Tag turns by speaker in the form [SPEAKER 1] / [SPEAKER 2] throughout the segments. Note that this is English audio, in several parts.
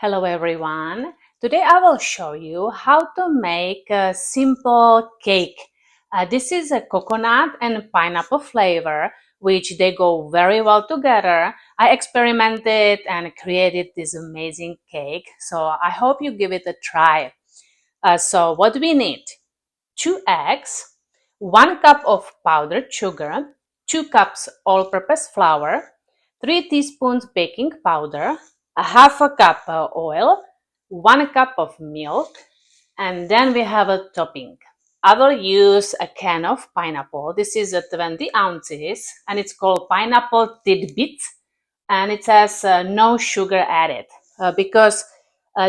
[SPEAKER 1] Hello everyone. Today I will show you how to make a simple cake. This is a coconut and pineapple flavor, which they go very well together. I experimented and created this amazing cake, so I hope you give it a try. So what do we need? 2 eggs, 1 cup of powdered sugar, 2 cups all-purpose flour, 3 teaspoons baking powder, a half a cup oil, 1 cup of milk, and then we have a topping. I will use a can of pineapple. This is 20 ounces and it's called pineapple tidbits, and it says no sugar added because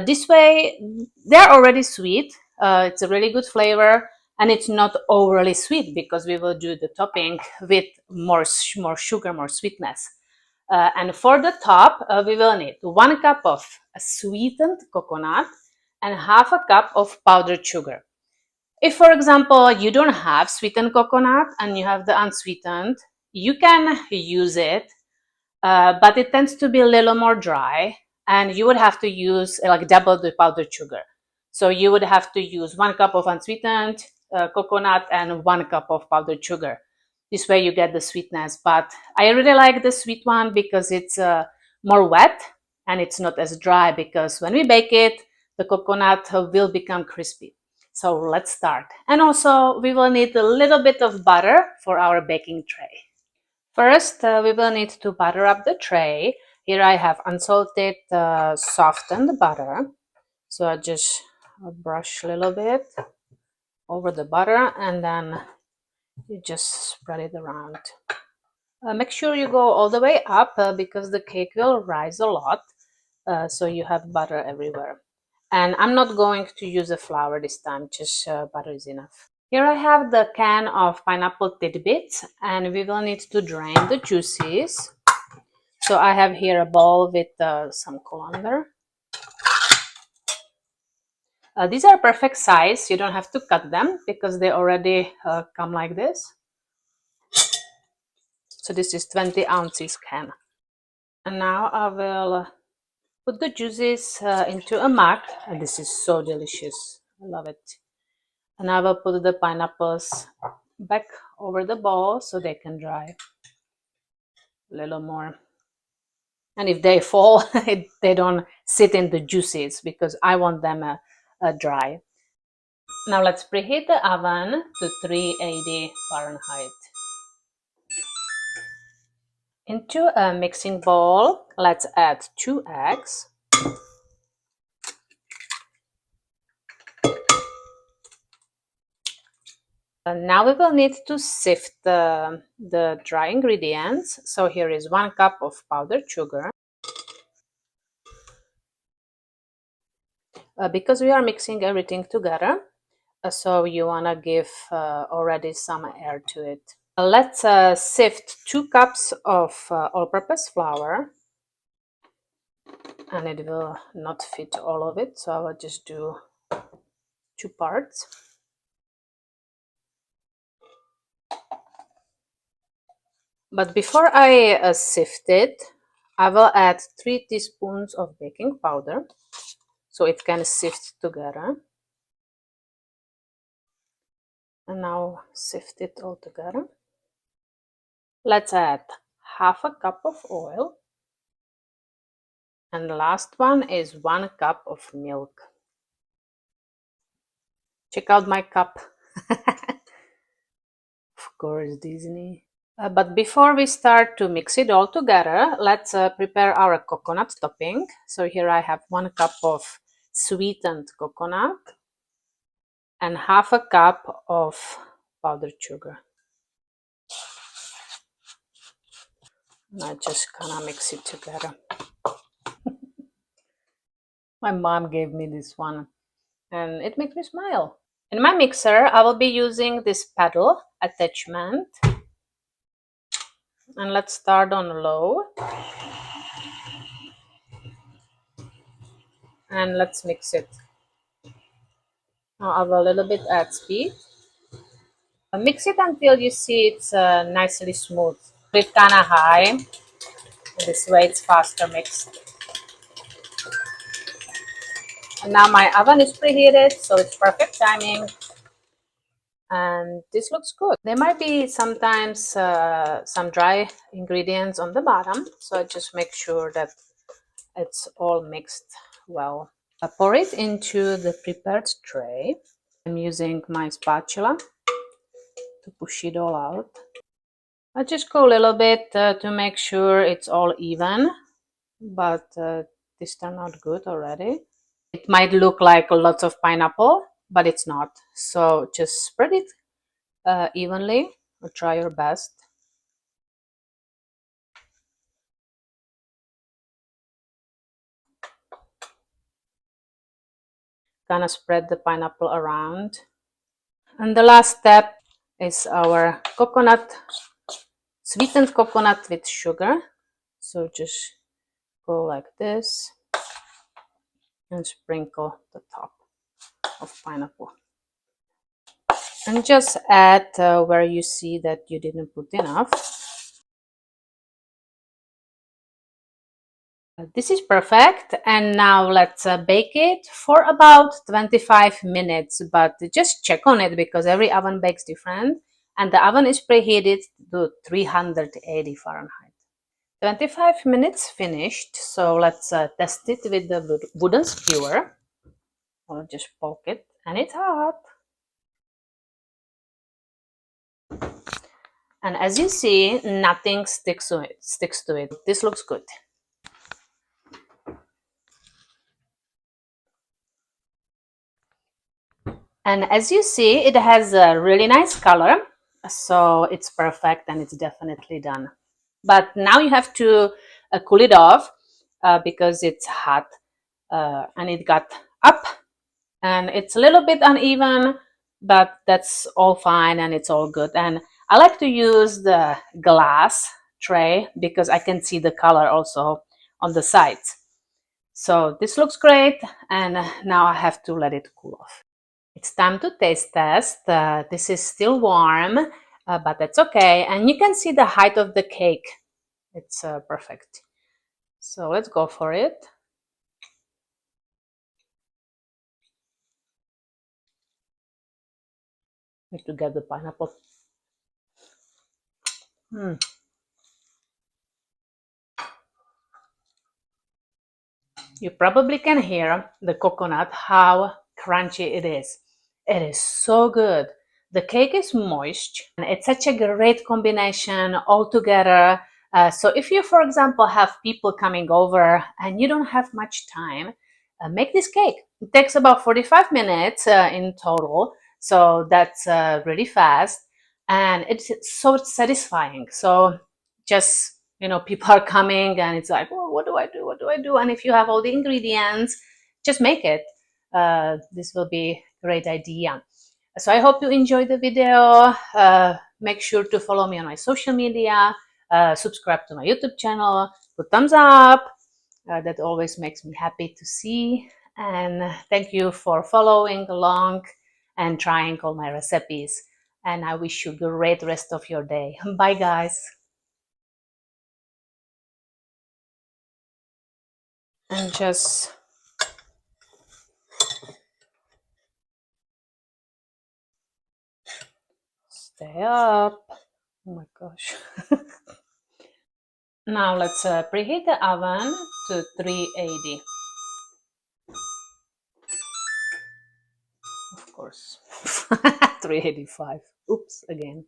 [SPEAKER 1] this way they're already sweet. It's a really good flavor and it's not overly sweet because we will do the topping with more sugar, more sweetness. And for the top, we will need 1 cup of sweetened coconut and half a cup of powdered sugar. If, for example, you don't have sweetened coconut and you have the unsweetened, you can use it, but it tends to be a little more dry and you would have to use like double the powdered sugar. So you would have to use 1 cup of unsweetened coconut and 1 cup of powdered sugar. This way you get the sweetness, but I really like the sweet one because it's more wet and it's not as dry, because when we bake it, the coconut will become crispy. So let's start. And also we will need a little bit of butter for our baking tray. First, we will need to butter up the tray. Here I have unsalted, softened butter. So I just brush a little bit over the butter and then you just spread it around. Make sure you go all the way up because the cake will rise a lot. So you have butter everywhere. And I'm not going to use a flour this time, just butter is enough. Here I have the can of pineapple tidbits and we will need to drain the juices. So I have here a bowl with some colander. These are perfect size. You don't have to cut them because they already come like this. So this is 20 ounces can. And now I will put the juices into a mug. And this is so delicious. I love it. And I will put the pineapples back over the bowl so they can dry a little more. And if they fall, they don't sit in the juices because I want them dry. Now let's preheat the oven to 380 Fahrenheit. Into a mixing bowl, let's add 2 eggs. And now we will need to sift the dry ingredients. So here is 1 cup of powdered sugar. Because we are mixing everything together, so you want to give already some air to it. Let's sift 2 cups of all-purpose flour, and it will not fit all of it, so I will just do 2 parts. But before I sift it, I will add 3 teaspoons of baking powder so it can sift together. And now sift it all together. Let's add half a cup of oil. And the last one is 1 cup of milk. Check out my cup. Of course, Disney. But before we start to mix it all together, let's prepare our coconut topping. So here I have 1 cup of sweetened coconut and half a cup of powdered sugar. And I just kind of mix it together. My mom gave me this one and it makes me smile. In my mixer, I will be using this paddle attachment. And let's start on low. And let's mix it. Now I will a little bit add speed. Mix it until you see it's nicely smooth. Put it kind of high. This way it's faster mixed. And now my oven is preheated, so it's perfect timing. And this looks good. There might be sometimes some dry ingredients on the bottom, so I just make sure that it's all mixed well. I pour it into the prepared tray. I'm using my spatula to push it all out. I just go a little bit to make sure it's all even, but this turned out good already. It might look like lots of pineapple, but it's not. So just spread it evenly, or try your best. Gonna spread the pineapple around. And the last step is our coconut, sweetened coconut with sugar. So just go like this and sprinkle the top of pineapple. And just add where you see that you didn't put enough. This is perfect, and now let's bake it for about 25 minutes, but just check on it because every oven bakes different, and the oven is preheated to 380 Fahrenheit. 25 minutes finished, so let's test it with the wooden skewer. I'll just poke it, and it's hot. And as you see, nothing sticks to it. This looks good. And as you see, it has a really nice color, so it's perfect and it's definitely done. But now you have to cool it off because it's hot and it got up and it's a little bit uneven, but that's all fine and it's all good. And I like to use the glass tray because I can see the color also on the sides. So this looks great, and now I have to let it cool off. It's time to taste test. This is still warm, but that's okay. And you can see the height of the cake. It's perfect. So let's go for it. Need to get the pineapple. You probably can hear the coconut, how crunchy it is. It is so good. The cake is moist and it's such a great combination all together. So if you, for example, have people coming over and you don't have much time, make this cake. It takes about 45 minutes in total. So that's really fast and it's so satisfying. So just, people are coming and it's like, oh, what do I do? What do I do? And if you have all the ingredients, just make it. This will be a great idea. So I hope you enjoyed the video. Make sure to follow me on my social media, subscribe to my YouTube channel, put thumbs up. That always makes me happy to see. And thank you for following along and trying all my recipes. And I wish you a great rest of your day. Bye, guys. And just stay up. Oh my gosh. Now let's preheat the oven to 380. Of course. 385. Oops, again.